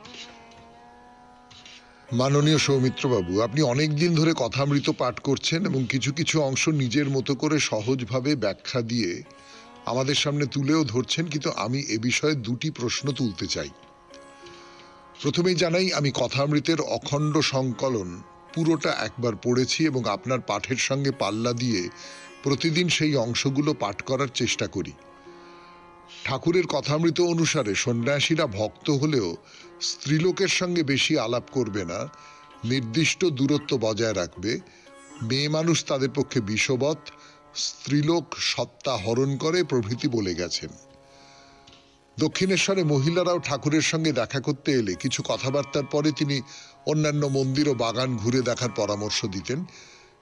মাননীয় সৌমিত্রবাবু, আপনি অনেক দিন ধরে কথামৃত পাঠ করছেন এবং কিছু কিছু অংশ নিজের মতো করে সহজভাবে ব্যাখ্যা দিয়ে আমাদের সামনে তুলেও ধরছেন, কিন্তু আমি এ বিষয়ে দুটি প্রশ্ন তুলতে চাই। প্রথমেই জানাই, আমি কথামৃতের অখণ্ড সংকলন পুরোটা একবার পড়েছি এবং আপনার পাঠের সঙ্গে পাল্লা দিয়ে প্রতিদিন সেই অংশগুলো পাঠ করার চেষ্টা করি। ঠাকুরের কথামৃত অনুসারে সন্ন্যাসীরা ভক্ত হলেও স্ত্রীলোকের সঙ্গে বেশি আলাপ করবে না, নির্দিষ্ট দূরত্ব বজায় রাখবে, মেয়ে মানুষ তাদের পক্ষে বিষবৎ, স্ত্রীলোক সত্তা হরণ করে প্রভৃতি বলে গেছেন। দক্ষিণেশ্বরে মহিলারাও ঠাকুরের সঙ্গে দেখা করতে এলে কিছু কথাবার্তার পরে তিনি অন্যান্য মন্দির ও বাগান ঘুরে দেখার পরামর্শ দিতেন,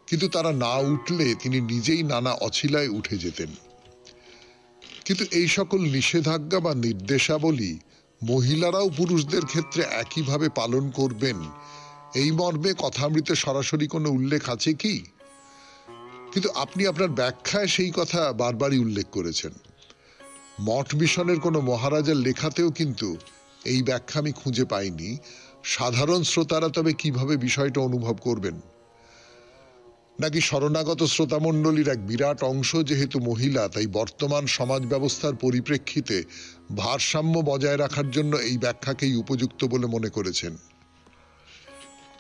কিন্তু তারা না উঠলে তিনি নিজেই নানা অছিলায় উঠে যেতেন। কিন্তু এই সকল নিষেধাজ্ঞা বা নির্দেশাবলী মহিলারাও পুরুষদের ক্ষেত্রে একইভাবে পালন করবেন, এই মর্মে কথামৃতে সরাসরি কোনো উল্লেখ আছে কি? কিন্তু আপনি আপনার ব্যাখ্যায় সেই কথা বারবারই উল্লেখ করেছেন। মঠ মিশনের কোনো মহারাজার লেখাতেও কিন্তু এই ব্যাখ্যা আমি খুঁজে পাইনি। সাধারণ শ্রোতারা তবে কিভাবে বিষয়টা অনুভব করবেন? নাকি শরণাগত শ্রোতামণ্ডলীর এক বিরাট অংশ যেহেতু মহিলা, তাই বর্তমান সমাজ ব্যবস্থার পরিপ্রেক্ষিতে ভারসাম্য বজায় রাখার জন্য এই ব্যাখ্যাকেই উপযুক্ত বলে মনে করেছেন?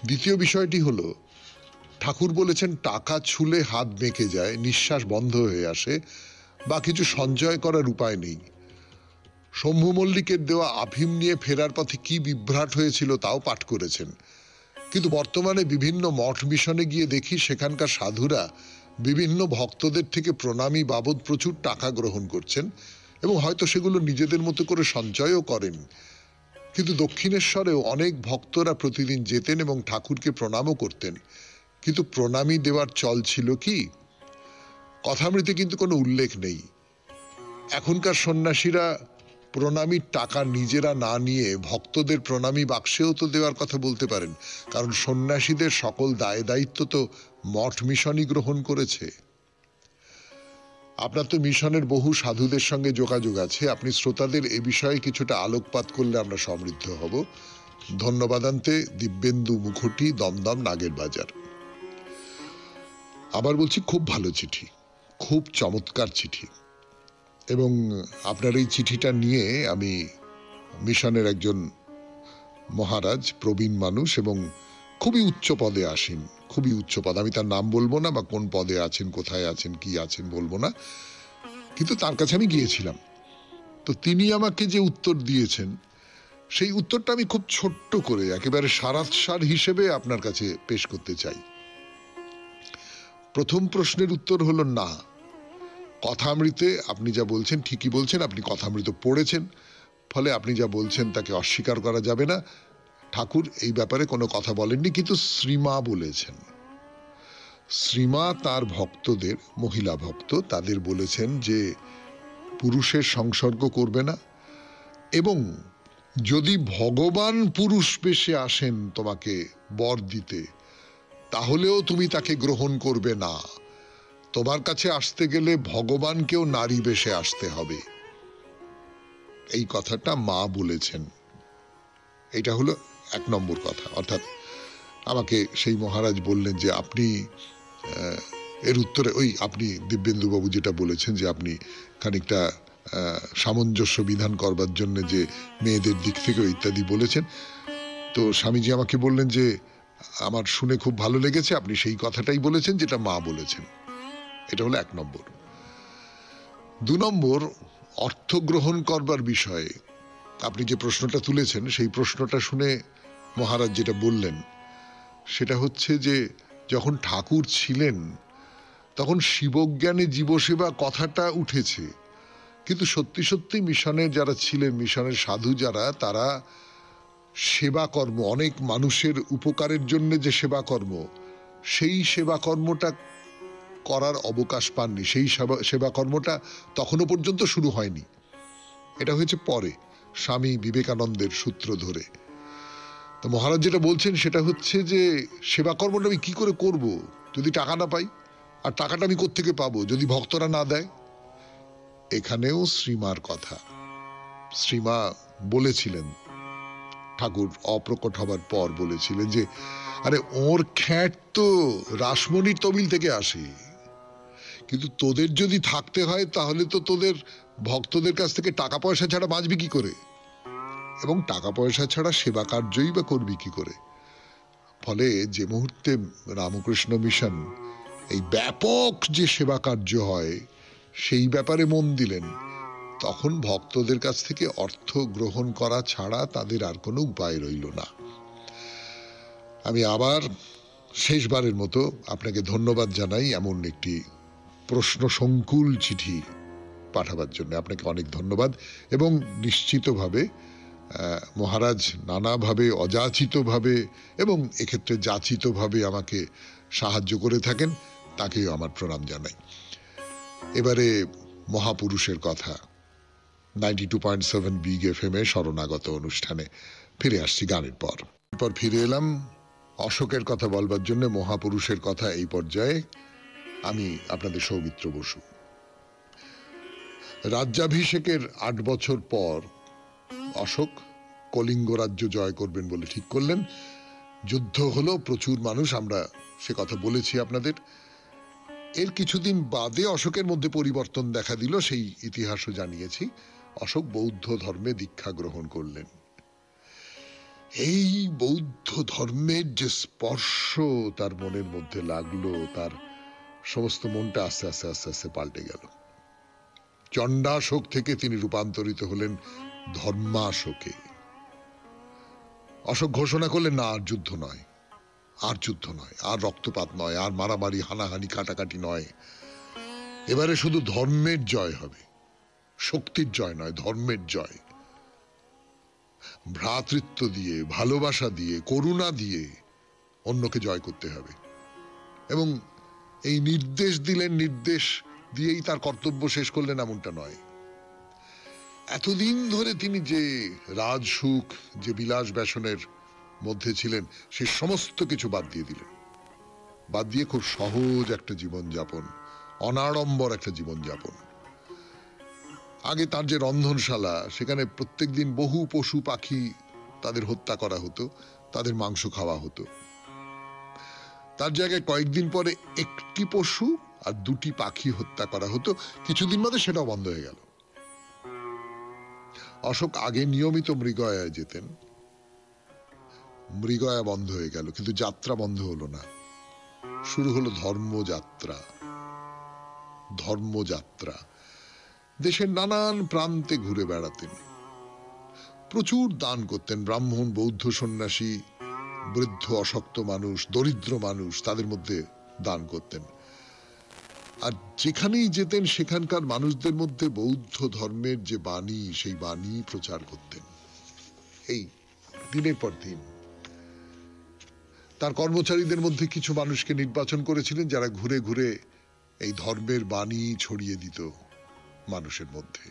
দ্বিতীয় বিষয়টি হলো, ঠাকুর বলেছেন টাকা ছুলে হাত বেঁকে যায়, নিঃশ্বাস বন্ধ হয়ে আসে বা কিছু সঞ্চয় করার উপায় নেই। শম্ভু মল্লিকের দেওয়া আফিম নিয়ে ফেরার পথে কি বিভ্রাট হয়েছিল তাও পাঠ করেছেন। কিন্তু বর্তমানে বিভিন্ন মঠ মিশনে গিয়ে দেখি সেখানকার সাধুরা বিভিন্ন ভক্তদের থেকে প্রণামী বাবদ প্রচুর টাকা গ্রহণ করছেন এবং হয়তো সেগুলো নিজেদের মতো করে সঞ্চয়ও করেন। কিন্তু দক্ষিণেশ্বরেও অনেক ভক্তরা প্রতিদিন যেতেন এবং ঠাকুরকে প্রণামও করতেন, কিন্তু প্রণামী দেওয়ার চল ছিল কি? কথামৃতে কিন্তু কোনো উল্লেখ নেই। এখনকার সন্ন্যাসীরা প্রণামীর টাকা নিজেরা না নিয়ে ভক্তদের প্রণামী বাক্সেও তো দেওয়ার কথা বলতে পারেন, কারণ সন্ন্যাসীদের সকল দায় দায়িত্ব তো মঠ মিশনই গ্রহণ করেছে। আপনার তো মিশনের বহু সাধুদের সঙ্গে যোগাযোগ আছে, আপনি শ্রোতাদের এ বিষয়ে কিছুটা আলোকপাত করলে আমরা সমৃদ্ধ হব। ধন্যবাদান্তে দিব্যেন্দু মুখোটি দমদম নাগের বাজার। আবার বলছি, খুব ভালো চিঠি, খুব চমৎকার চিঠি। এবং আপনার এই চিঠিটা নিয়ে আমি মিশনের একজন মহারাজ, প্রবীণ মানুষ এবং খুবই উচ্চ পদে আসেন, খুবই উচ্চ পদ, আমি তার নাম বলবো না বা কোন পদে আছেন, কোথায় আছেন, কি আছেন বলবো না, কিন্তু তার কাছে আমি গিয়েছিলাম। তো তিনি আমাকে যে উত্তর দিয়েছেন সেই উত্তরটা আমি খুব ছোট্ট করে একেবারে সারাৎসার হিসেবে আপনার কাছে পেশ করতে চাই। প্রথম প্রশ্নের উত্তর হলো না। কথামৃতে আপনি যা বলছেন ঠিকই বলছেন, আপনি কথামৃত পড়েছেন, ফলে আপনি যা বলছেন তাকে অস্বীকার করা যাবে না। ঠাকুর এই ব্যাপারে কোনো কথা বলেননি, কিন্তু শ্রীমা বলেছেন। শ্রীমা তার ভক্তদের, মহিলা ভক্ত, তাদের বলেছেন যে পুরুষের সংসর্গ করবে না, এবং যদি ভগবান পুরুষ বেশে আসেন তোমাকে বর দিতে, তাহলেও তুমি তাকে গ্রহণ করবে না। তোমার কাছে আসতে গেলে ভগবানকেও নারী বেশে আসতে হবে। এই কথাটা মা বলেছেন। এটা হলো 1 নম্বর কথা। অর্থাৎ আমাকে সেই মহারাজ বললেন যে আপনি এর উত্তরে ওই আপনি দিব্যেন্দু বাবু যেটা বলেছেন যে আপনি খানিকটা সামঞ্জস্য বিধান করবার জন্য যে মেয়েদের দিক থেকে ইত্যাদি বলেছেন, তো স্বামীজি আমাকে বললেন যে আমার শুনে খুব ভালো লেগেছে, আপনি সেই কথাটাই বলেছেন যেটা মা বলেছেন। এটা হলো 1 নম্বর। 2 নম্বর, অর্থ গ্রহণ করবার বিষয়ে আপনি যে প্রশ্নটা তুলেছেন, সেই প্রশ্নটা শুনে মহারাজ যেটা বললেন সেটা হচ্ছে যে যখন ঠাকুর ছিলেন তখন শিবজ্ঞানে জীবসেবা কথাটা উঠেছে, কিন্তু সত্যি সত্যি মিশনের যারা ছিলেন, মিশনের সাধু যারা, তারা সেবা কর্ম, অনেক মানুষের উপকারের জন্য যে সেবা কর্ম, সেই সেবা কর্মটা করার অবকাশ পাননি। সেই সেবা কর্মটা তখনও পর্যন্ত শুরু হয়নি। এটা হয়েছে পরে, স্বামী বিবেকানন্দের সূত্র ধরে। তো মহারাজ যেটা বলছেন সেটা হচ্ছে যে সেবা কর্মটা আমি কি করে করব যদি টাকা না পাই, আর টাকাটা আমি কোত্থেকে পাবো যদি ভক্তরা না দেয়। এখানেও শ্রীমার কথা। শ্রীমা বলেছিলেন, ঠাকুর অপ্রকট হবার পর বলেছিলেন যে আরে ওর খ্যাট তো রাসমণির তবিল থেকে আসে, কিন্তু তোদের যদি থাকতে হয় তাহলে তো তোদের ভক্তদের কাছ থেকে টাকা পয়সা ছাড়া বাঁচবি কি করে, এবং টাকা পয়সা ছাড়া সেবা কার্যই বা করবি কি করে। ফলে যে মুহূর্তে রামকৃষ্ণ মিশন এই ব্যাপক যে সেবা কার্য হয় সেই ব্যাপারে মন দিলেন, তখন ভক্তদের কাছ থেকে অর্থ গ্রহণ করা ছাড়া তাদের আর কোনো উপায় রইল না। আমি আবার শেষবারের মতো আপনাকে ধন্যবাদ জানাই এমন একটি প্রশ্ন সংকুল চিঠি পাঠাবার জন্য। আপনাকে অনেক ধন্যবাদ। এবং নিশ্চিতভাবে মহারাজ নানাভাবে, অযাচিতভাবে এবং এক্ষেত্রে যাচিতভাবে আমাকে সাহায্য করে থাকেন, তাকেও আমার প্রণাম জানাই। এবারে মহাপুরুষের কথা 92.7 বিগ FM এ শরণাগত অনুষ্ঠানে ফিরে আসছি গানের পর। ফিরে এলাম অশোকের কথা বলবার জন্য। মহাপুরুষের কথা এই পর্যায়ে আমি আপনাদের সৌমিত্র বসু। রাজ্যাভিষেকের 8 বছর পর অশোক কলিঙ্গ রাজ্য জয় করবেন বলে ঠিক করলেন। যুদ্ধ হলো, প্রচুর মানুষ, আমরা সে কথা বলেছি আপনাদের। এর কিছুদিন বাদে অশোকের মধ্যে পরিবর্তন দেখা দিল, সেই ইতিহাসও জানিয়েছি। অশোক বৌদ্ধ ধর্মে দীক্ষা গ্রহণ করলেন। এই বৌদ্ধ ধর্মের যে স্পর্শ তার মনের মধ্যে লাগলো, তার সমস্ত মনটা আস্তে আস্তে আস্তে আস্তে পাল্টে গেল। চণ্ডাশোক থেকে তিনি রূপান্তরিত হলেন ধর্মাশোকে। অশোক ঘোষণা করলেন, না আর যুদ্ধ নয়, আর যুদ্ধ নয়, আর রক্তপাত নয়, আর মারামারি হানাহানি কাটাকাটি নয়। এবারে শুধু ধর্মের জয় হবে, শক্তির জয় নয়, ধর্মের জয়। ভ্রাতৃত্ব দিয়ে, ভালোবাসা দিয়ে, করুণা দিয়ে অন্যকে জয় করতে হবে। এবং এই নির্দেশ দিলেন, নির্দেশ দিয়েই তার কর্তব্য শেষ করলেন এমনটা নয়। এতদিন ধরে তিনি যে রাজসুখ, যে বিলাস ব্যসনের মধ্যে ছিলেন, সে সমস্ত কিছু বাদ দিয়ে দিলেন। বাদ দিয়ে খুব সহজ একটা জীবনযাপন, অনাড়ম্বর একটা জীবনযাপন। আগে তার যে রন্ধনশালা, সেখানে প্রত্যেকদিন বহু পশু পাখি তাদের হত্যা করা হতো, তাদের মাংস খাওয়া হতো। তার জায়গায় কয়েকদিন পরে একটি পশু আর 2টি পাখি হত্যা করা হতো। কিছুদিন বাদে সেটাও বন্ধ হয়ে গেল। অশোক আগে নিয়মিত মৃগয়ায় যেতেন, মৃগয়া বন্ধ হয়ে গেল, কিন্তু যাত্রা বন্ধ হলো না। শুরু হলো ধর্মযাত্রা। ধর্মযাত্রা দেশের নানান প্রান্তে ঘুরে বেড়াতেন, প্রচুর দান করতেন। ব্রাহ্মণ, বৌদ্ধ সন্ন্যাসী, বৃদ্ধ অশক্ত মানুষ, দরিদ্র মানুষ, তাদের মধ্যে দান করতেন। আর যেখানেই যেতেন সেখানকার মানুষদের মধ্যে বৌদ্ধ ধর্মের যে বাণী, সেই বাণী প্রচার করতেন। এই দিনের পর দিন তার কর্মচারীদের মধ্যে কিছু মানুষকে নির্বাচন করেছিলেন যারা ঘুরে ঘুরে এই ধর্মের বাণী ছড়িয়ে দিত মানুষের মধ্যে।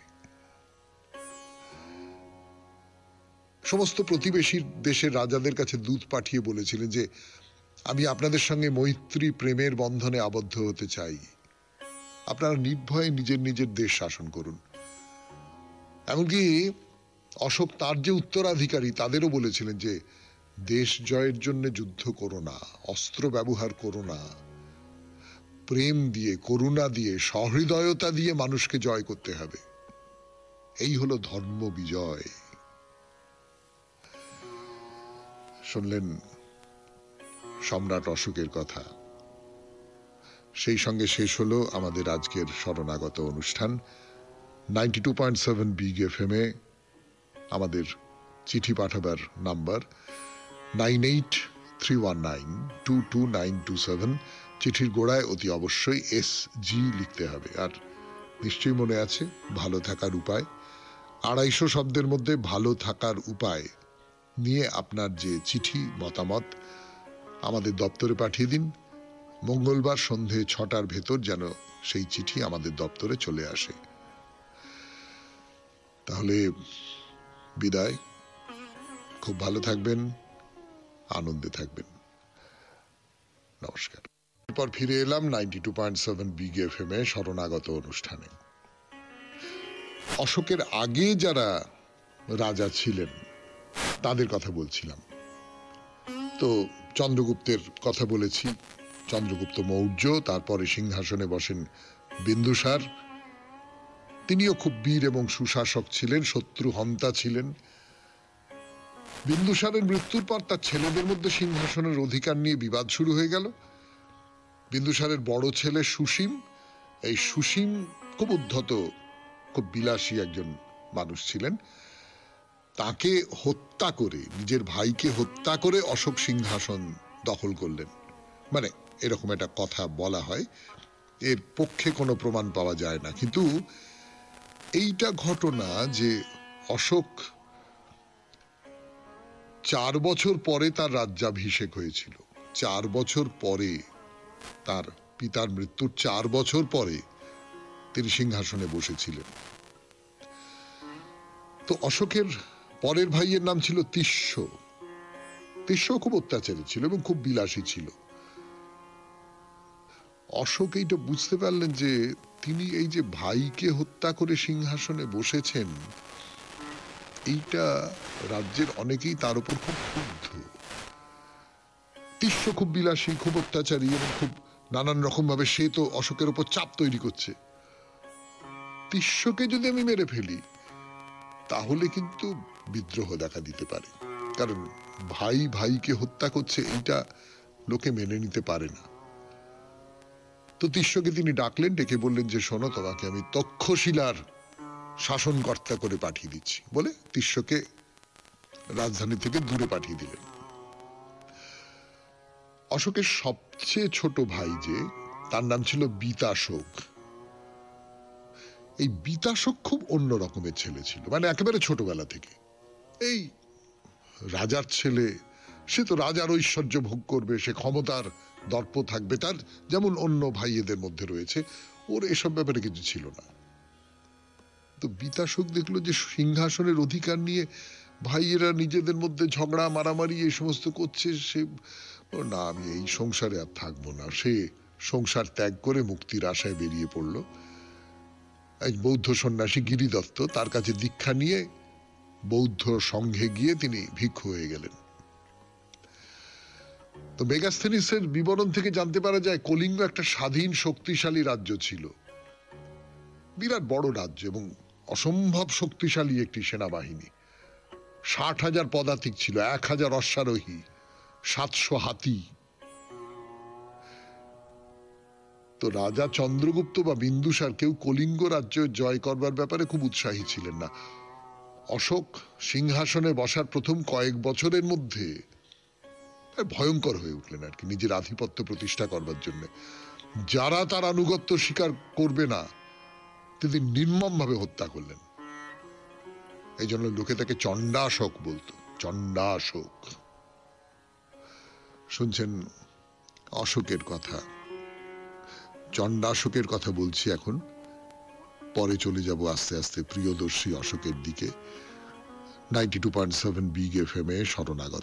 সমস্ত প্রতিবেশী দেশের রাজাদের কাছে দূত পাঠিয়ে বলেছিলেন যে আমি আপনাদের সঙ্গে মৈত্রী প্রেমের বন্ধনে আবদ্ধ হতে চাই, আপনারা নির্ভয়ে নিজের নিজের দেশ শাসন করুন। এমনকি অশোক তার যে উত্তরাধিকারী তাদেরও বলেছিলেন যে দেশ জয়ের জন্য যুদ্ধ করো না, অস্ত্র ব্যবহার করো না, প্রেম দিয়ে, করুণা দিয়ে, সহৃদয়তা দিয়ে মানুষকে জয় করতে হবে। এই হলো ধর্ম বিজয়। শুনলেন সম্রাট অশোকের কথা। সেই সঙ্গে শেষ হলো আমাদের আজকের শরণাগত অনুষ্ঠান। 92.7 বিগ FM এ আমাদের চিঠি পাঠাবার নাম্বার 9831922927। চিঠির গোড়ায় অতি অবশ্যই SG লিখতে হবে। আর নিশ্চয়ই মনে আছে ভালো থাকার উপায়। 250 শব্দের মধ্যে ভালো থাকার উপায় নিয়ে আপনার যে চিঠি, মতামত আমাদের দপ্তরে পাঠিয়ে দিন। মঙ্গলবার সন্ধে 6টার ভেতর যেন সেই চিঠি আমাদের দপ্তরে চলে আসে। তাহলে বিদায়। খুব ভালো থাকবেন, আনন্দে থাকবেন। নমস্কার। এরপর ফিরে এলাম 92.7 বিগ FM এ শরণাগত অনুষ্ঠানে। অশোকের আগে যারা রাজা ছিলেন তাদের কথা বলছিলাম। তো চন্দ্রগুপ্তের কথা বলেছি, চন্দ্রগুপ্ত মৌর্য। তারপরে সিংহাসনে বসেন বিন্দুসার। তিনিও খুব বীর এবং সুশাসক ছিলেন, শত্রু হন্তা ছিলেন। বিন্দুসারের মৃত্যুর পর তার ছেলেদের মধ্যে সিংহাসনের অধিকার নিয়ে বিবাদ শুরু হয়ে গেল। বিন্দুসারের বড় ছেলে সুসীম, এই সুসীম খুব উদ্ধত, খুব বিলাসী একজন মানুষ ছিলেন। তাকে হত্যা করে, নিজের ভাইকে হত্যা করে অশোক সিংহাসন দখল করলেন। মানে এরকম একটা কথা বলা হয়, এর পক্ষে কোনো প্রমাণ পাওয়া যায় না। কিন্তু এইটা ঘটনা যে অশোক 4 বছর পরে তার রাজ্যাভিষেক হয়েছিল। 4 বছর পরে, তার পিতার মৃত্যুর 4 বছর পরে তিনি সিংহাসনে বসেছিলেন। তো অশোকের পরের ভাইয়ের নাম ছিল তিস্য। তিস্য খুব অত্যাচারী ছিল এবং খুব বিলাসী ছিল। অশোক এইটা বুঝতে পারলেন যে তিনি এই যে ভাইকে হত্যা করে সিংহাসনে বসেছেন, এইটা রাজ্যের অনেকেই তার উপর খুব ক্ষুব্ধ। তিস্য খুব বিলাসী, খুব অত্যাচারী এবং খুব নানান রকম ভাবে সে তো অশোকের উপর চাপ তৈরি করছে। তিস্যকে যদি আমি মেরে ফেলি তাহলে কিন্তু বিদ্রোহ দেখা দিতে পারে, কারণ ভাই ভাইকে হত্যা করছে, এইটা লোকে মেনে নিতে পারে না। তো তিস্যকে তিনি ডাকলেন, ডেকে বললেন যে শোনো, তোমাকে আমি তক্ষশিলার শাসনকর্তা করে পাঠিয়ে দিচ্ছি বলে তিস্যকে রাজধানী থেকে দূরে পাঠিয়ে দিলেন। অশোকের সবচেয়ে ছোট ভাই যে, তার নাম ছিল বিতাশোক। এই বিতাশোক খুব অন্য রকমের ছেলে ছিল, মানে একেবারে ছোটবেলা থেকে এই রাজার ছেলে, সে তো রাজার ঐশ্বর্য ভোগ করবে, সে ক্ষমতার দর্প থাকবে, তার যেমন অন্য ভাইয়েদের মধ্যে রয়েছে, ওর এসব ব্যাপারে কিছু ছিল না। তো বিতাশোক দেখলো যে সিংহাসনের অধিকার নিয়ে ভাইয়েরা নিজেদের মধ্যে ঝগড়া মারামারি এই সমস্ত করছে। সে না, আমি এই সংসারে আর থাকবো না। সে সংসার ত্যাগ করে মুক্তির আশায় বেরিয়ে পড়লো। এক বৌদ্ধ সন্ন্যাসী গিরিদত্ত, তার কাছে দীক্ষা নিয়ে বৌদ্ধ সংঘে গিয়ে তিনি ভিক্ষু হয়ে গেলেন। তো মেগাস্থেনিসের বিবরণ থেকে জানতে পারা যায় কলিঙ্গ একটা স্বাধীন শক্তিশালী রাজ্য ছিল, বিরাট বড় রাজ্য এবং অসম্ভব শক্তিশালী একটি সেনাবাহিনী। 60,000 পদাতিক ছিল, 1,000 অশ্বারোহী, 700 হাতি। তো রাজা চন্দ্রগুপ্ত বা বিন্দুসার কেউ কলিঙ্গ রাজ্য জয় করবার ব্যাপারে খুব উৎসাহী ছিলেন না। অশোক সিংহাসনে বসার প্রথম কয়েক বছরের মধ্যে ভয়ঙ্কর হয়ে উঠলেন আর কি, নিজের আধিপত্য প্রতিষ্ঠা করবার জন্য। যারা তার আনুগত্য স্বীকার করবে না তিনি নির্মম ভাবে হত্যা করলেন। এই জন্য লোকে তাকে চণ্ডাশোক বলতো, চণ্ডাশোক। শুনছেন অশোকের কথা, চণ্ডাশোকের কথা বলছি এখন, পরে চলে যাব আস্তে আস্তে প্রিয়দর্শী অশোকের দিকে। 92.7 বিগ এফএম এ শরণাগত।